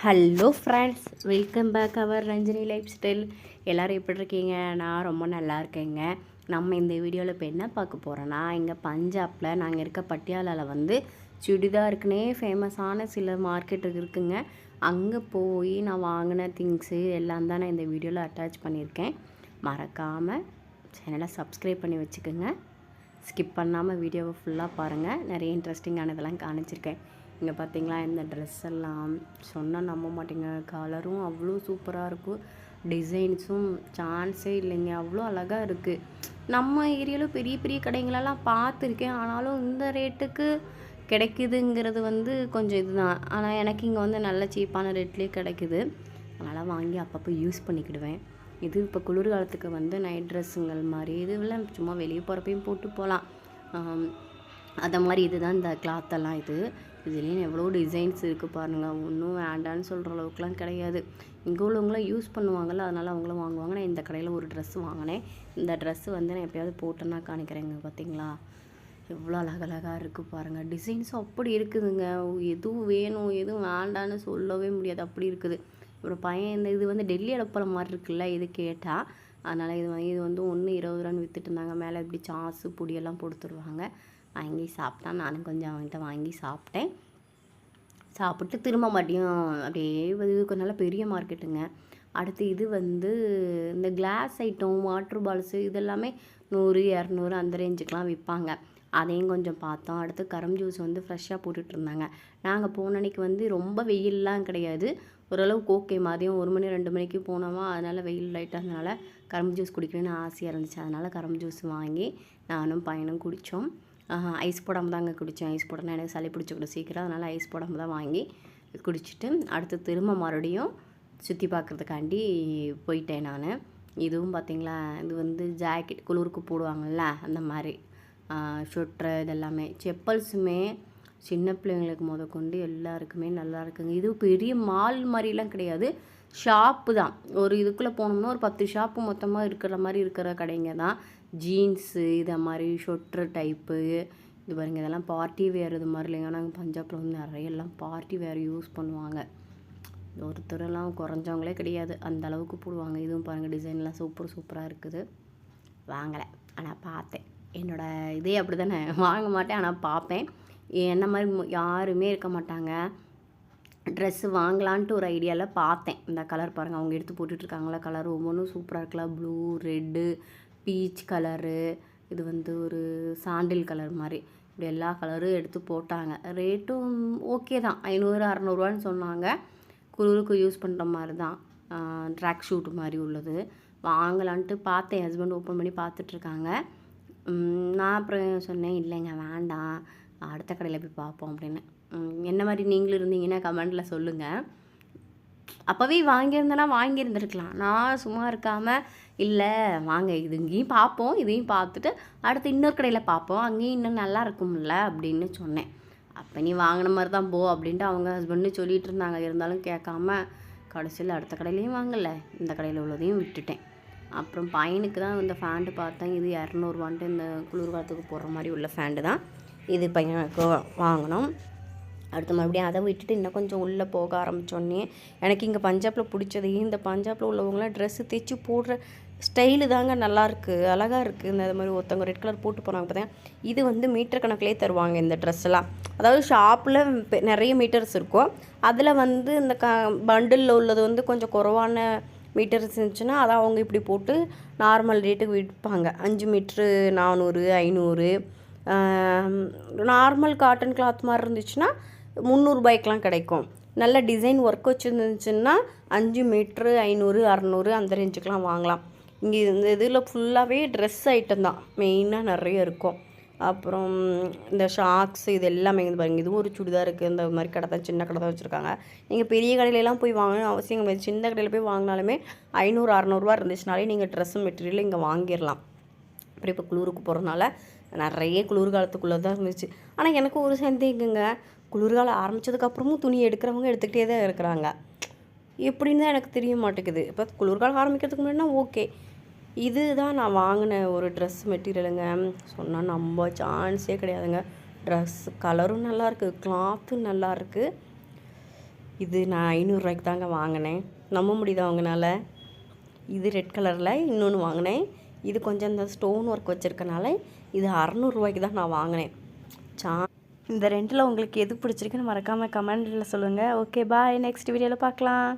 Hello friends, welcome back அவர் Ranjini life style. எல்லோரும் எப்படி இருக்கீங்க? நான் ரொம்ப நல்லா இருக்கேங்க. நம்ம இந்த வீடியோவில் இப்போ என்ன பார்க்க போகிறோன்னா, இங்கே பஞ்சாபில் நாங்கள் இருக்க பட்டியாலாவில் வந்து சுடிதாருக்குனே ஃபேமஸான சில மார்க்கெட் இருக்குங்க. அங்கே போய் நான் வாங்கின திங்ஸு எல்லாம் தான் நான் இந்த வீடியோவில் அட்டாச் பண்ணியிருக்கேன். மறக்காமல் சேனலை சப்ஸ்கிரைப் பண்ணி வச்சுக்கோங்க. ஸ்கிப் பண்ணாமல் வீடியோவை ஃபுல்லாக பாருங்கள். நிறைய இன்ட்ரெஸ்டிங்கானதெல்லாம் காணிச்சிருக்கேன். இங்கே பார்த்தீங்களா, இந்த ட்ரெஸ் எல்லாம் சொன்னால் நம்ப மாட்டேங்க. கலரும் அவ்வளோ சூப்பராக இருக்கும், டிசைன்ஸும் சான்ஸே இல்லைங்க. அவ்வளோ அழகாக இருக்குது. நம்ம ஏரியாவில் பெரிய பெரிய கடைங்களெல்லாம் பார்த்துருக்கேன், ஆனாலும் இந்த ரேட்டுக்கு கிடைக்குதுங்கிறது வந்து கொஞ்சம் இதுதான். ஆனால் எனக்கு இங்கே வந்து நல்ல சீப்பான ரேட்லேயே கிடைக்குது. அதனால் வாங்கி அப்பப்போ யூஸ் பண்ணிக்கிடுவேன். இது இப்போ குளிர்காலத்துக்கு வந்து நைட் ட்ரெஸ்ஸுங்கள் மாதிரி இதுவெல்லாம் சும்மா வெளியே போகிறப்பையும் போட்டு போகலாம். அதை மாதிரி இதுதான் இந்த கிளாத்தெல்லாம். இதுலேயும் எவ்வளோ டிசைன்ஸ் இருக்குது பாருங்கள். ஒன்றும் வேண்டான்னு சொல்கிற அளவுக்குலாம் கிடையாது. இங்கே உள்ளவங்களாம் யூஸ் பண்ணுவாங்கள்ல, அதனால் அவங்களும் வாங்குவாங்க. நான் இந்த கடையில் ஒரு ட்ரெஸ்ஸு வாங்கினேன். இந்த ட்ரெஸ்ஸு வந்து நான் எப்போயாவது போட்டேன்னா காணிக்கிறேங்க. பார்த்தீங்களா எவ்வளோ அழகழகாக இருக்குது பாருங்கள். டிசைன்ஸும் அப்படி இருக்குதுங்க. எதுவும் வேணும் எதுவும் வேண்டான்னு சொல்லவே முடியாது, அப்படி இருக்குது. ஒரு பையன் இது வந்து டெல்லி அடப்பளம் மாதிரி இருக்குல்ல, இது கேட்டால் அதனால் இது வந்து 1 20 ரூபான்னு விற்றுட்டு இருந்தாங்க. மேலே இப்படி சாஸு பொடியெல்லாம் போட்டுருவாங்க. வாங்கி சாப்பிட்டா நானும் கொஞ்சம் அவங்ககிட்ட வாங்கி சாப்பிட்டேன். சாப்பிட்டு திரும்ப மாட்டியும் அப்படியே இது கொஞ்சம் நல்லா பெரிய மார்க்கெட்டுங்க. அடுத்து இது வந்து இந்த கிளாஸ் ஐட்டம், வாட்ரு பால்ஸு இதெல்லாமே 100 200 அந்த ரேஞ்சுக்கெலாம் விற்பாங்க. அதையும் கொஞ்சம் பார்த்தோம். அடுத்து கரம் ஜூஸ் வந்து ஃப்ரெஷ்ஷாக போட்டுட்ருந்தாங்க. நாங்கள் போன அன்றைக்கி வந்து ரொம்ப வெயிலெலாம் கிடையாது, ஓரளவுக்கு ஓகே. மதியம் 1 மணி 2 மணிக்கு போனோமா, அதனால் வெயில் லைட்டாக இருந்தனால கரம் ஜூஸ் குடிக்கணும்னு ஆசையாக இருந்துச்சு. அதனால் கரம் ஜூஸ் வாங்கி நானும் பையனும் குடித்தோம். ஐஸ் போடாமல் தாங்க குடித்தேன். ஐஸ் போடனா எனக்கு சளி பிடிச்சிக்கிடும் சீக்கிரம், அதனால் ஐஸ் போடாமல் தான் வாங்கி குடிச்சிட்டு அடுத்து திரும்ப மறுபடியும் சுற்றி பார்க்குறதுக்காண்டி போயிட்டேன் நான். இதுவும் பார்த்திங்களா, இது வந்து ஜாக்கெட் குளிருக்கு போடுவாங்கள்ல அந்த மாதிரி ஸ்வெட்ரு இதெல்லாமே. செப்பல்ஸுமே சின்ன பிள்ளைங்களுக்கு முதற்கொண்டு எல்லாருக்குமே நல்லா இருக்குங்க. இது பெரிய மால் மாதிரிலாம் கிடையாது, ஷாப்பு தான். ஒரு இதுக்குள்ளே போனோம்னா ஒரு 10 ஷாப்பு மொத்தமாக இருக்கிற மாதிரி இருக்கிற கடைங்க தான். ஜீன்ஸு இதை மாதிரி ஷொட்ரு டைப்பு இது பாருங்க. இதெல்லாம் பார்ட்டி வேர் இது மாதிரி இல்லைங்க. நாங்கள் பஞ்சாபில் வந்து நிறைய எல்லாம் பார்ட்டி வேர் யூஸ் பண்ணுவாங்க. ஒருத்தரெல்லாம் குறைஞ்சவங்களே கிடையாது, அந்த அளவுக்கு போடுவாங்க. இதுவும் பாருங்கள், டிசைன்லாம் சூப்பராக இருக்குது. வாங்கலை, ஆனால் பார்த்தேன். என்னோடய இதே அப்படி தானே, வாங்க மாட்டேன் ஆனால் பார்ப்பேன். என்ன மாதிரி யாருமே இருக்க மாட்டாங்க. ட்ரெஸ்ஸு வாங்கலான்ட்டு ஒரு ஐடியாவில் பார்த்தேன். இந்த கலர் பாருங்கள், அவங்க எடுத்து போட்டுட்ருக்காங்களா கலர் ஒவ்வொன்றும் சூப்பராக இருக்கலாம். ப்ளூ, ரெட்டு, பீச் கலரு, இது வந்து ஒரு சாண்டில் கலர் மாதிரி, இப்படி எல்லா கலரும் எடுத்து போட்டாங்க. ரேட்டும் ஓகே தான், 500 600 சொன்னாங்க. குளிருக்கு யூஸ் பண்ணுற மாதிரி தான், ட்ராக் ஷூட் மாதிரி உள்ளது. வாங்கலான்ட்டு பார்த்தேன். ஹஸ்பண்ட் ஓப்பன் பண்ணி பார்த்துட்ருக்காங்க. நான் அப்புறம் சொன்னேன், இல்லைங்க வேண்டாம், அடுத்த கடையில் போய் பார்ப்போம் அப்படின்னு. என்ன மாதிரி நீங்களும் இருந்தீங்கன்னா கமெண்டில் சொல்லுங்கள். அப்போவே வாங்கியிருந்தேன்னா வாங்கியிருந்துருக்கலாம். நான் சும்மா இருக்காமல் இல்லை வாங்க இது இங்கேயும் பார்ப்போம், இதையும் பார்த்துட்டு அடுத்து இன்னொரு கடையில் பார்ப்போம், அங்கேயும் இன்னும் நல்லா இருக்கும்ல அப்படின்னு சொன்னேன். அப்போ நீ வாங்கின மாதிரி தான் போ அப்படின்ட்டு அவங்க ஹஸ்பண்டு சொல்லிகிட்டு இருந்தாங்க. இருந்தாலும் கேட்காம கடைசியில் அடுத்த கடையிலையும் வாங்கலை, இந்த கடையில் உள்ளதையும் விட்டுட்டேன். அப்புறம் பையனுக்கு தான் இந்த ஃபேண்ட்டு பார்த்தேன். இது 200 இந்த குளிர்காலத்துக்கு போடுற மாதிரி உள்ள ஃபேண்ட்டு தான். இது பையனுக்கு வாங்கினோம். அடுத்து மறுபடியும் அதை விட்டுட்டு இன்னும் கொஞ்சம் உள்ளே போக ஆரம்பித்தோடனே எனக்கு இங்கே பஞ்சாபில் பிடிச்சது, இந்த பஞ்சாபில் உள்ளவங்களாம் ட்ரெஸ்ஸு தைச்சி போடுற ஸ்டைலு தாங்க நல்லாயிருக்கு, அழகாக இருக்குது. இந்த மாதிரி ஒருத்தவங்க ரெட் கலர் போட்டு போகிறாங்க பார்த்தேன். இது வந்து மீட்டர் கணக்கிலே தருவாங்க இந்த ட்ரெஸ்ஸெல்லாம். அதாவது ஷாப்பில் நிறைய மீட்டர்ஸ் இருக்கும், அதில் வந்து இந்த பண்டிலில் உள்ளது வந்து கொஞ்சம் குறைவான மீட்டர்ஸ் இருந்துச்சுன்னா அதை அவங்க இப்படி போட்டு நார்மல் ரேட்டுக்கு விற்பாங்க. 5 மீட்ரு 400 500. நார்மல் காட்டன் கிளாத் மாதிரி இருந்துச்சுன்னா 300 ரூபாய்க்கெலாம் கிடைக்கும். நல்ல டிசைன் ஒர்க் வச்சுருந்துச்சுன்னா 5 மீட்ரு 500 600 அந்த ரேஞ்சுக்கெலாம் வாங்கலாம். இங்கே இந்த இதில் ஃபுல்லாகவே ட்ரெஸ் ஐட்டம் தான் மெயினாக நிறைய இருக்கும். அப்புறம் இந்த ஷாக்ஸ் இது எல்லாமே இது பாருங்கள். இதுவும் ஒரு சுடிதார் இருக்குது, இந்த மாதிரி கடை தான், சின்ன கடை தான் வச்சுருக்காங்க. நீங்கள் பெரிய கடையிலலாம் போய் வாங்கணும் அவசியம் கிடையாது. சின்ன கடையில் போய் வாங்கினாலுமே 500 600 இருந்துச்சுனாலே நீங்கள் ட்ரெஸ்ஸு மெட்டீரியல் இங்கே வாங்கிடலாம். அப்புறம் இப்போ குளிருக்கு போகிறதுனால நிறைய குளிர்காலத்துக்குள்ளே தான் இருந்துச்சு. ஆனால் எனக்கு ஒரு சந்தேகங்க, குளிர்காலம் ஆரம்பித்ததுக்கப்புறமும் துணி எடுக்கிறவங்க எடுத்துக்கிட்டே தான் இருக்கிறாங்க. எப்படின்னு தான் எனக்கு தெரிய மாட்டேங்குது. இப்போ குளிர்காலம் ஆரம்பிக்கிறதுக்கு முன்னாடினா ஓகே. இது தான் நான் வாங்கின ஒரு ட்ரெஸ் மெட்டீரியலுங்க. சொன்னால் நம்ப சான்ஸே கிடையாதுங்க. ட்ரெஸ் கலரும் நல்லாயிருக்கு, கிளாத்தும் நல்லாயிருக்கு. இது நான் 500 தாங்க வாங்கினேன். நம்ப முடியுதா உங்களால்? இது ரெட் கலரில் இன்னொன்று வாங்கினேன். இது கொஞ்சம் இந்த ஸ்டோன் ஒர்க் வச்சுருக்கனால இது 600 தான் நான் வாங்கினேன். இந்த ரெண்டில் உங்களுக்கு எது பிடிச்சிருக்குன்னு மறக்காமல் கமெண்டில் சொல்லுங்கள். ஓகே பாய், நெக்ஸ்ட் வீடியோவில் பார்க்கலாம்.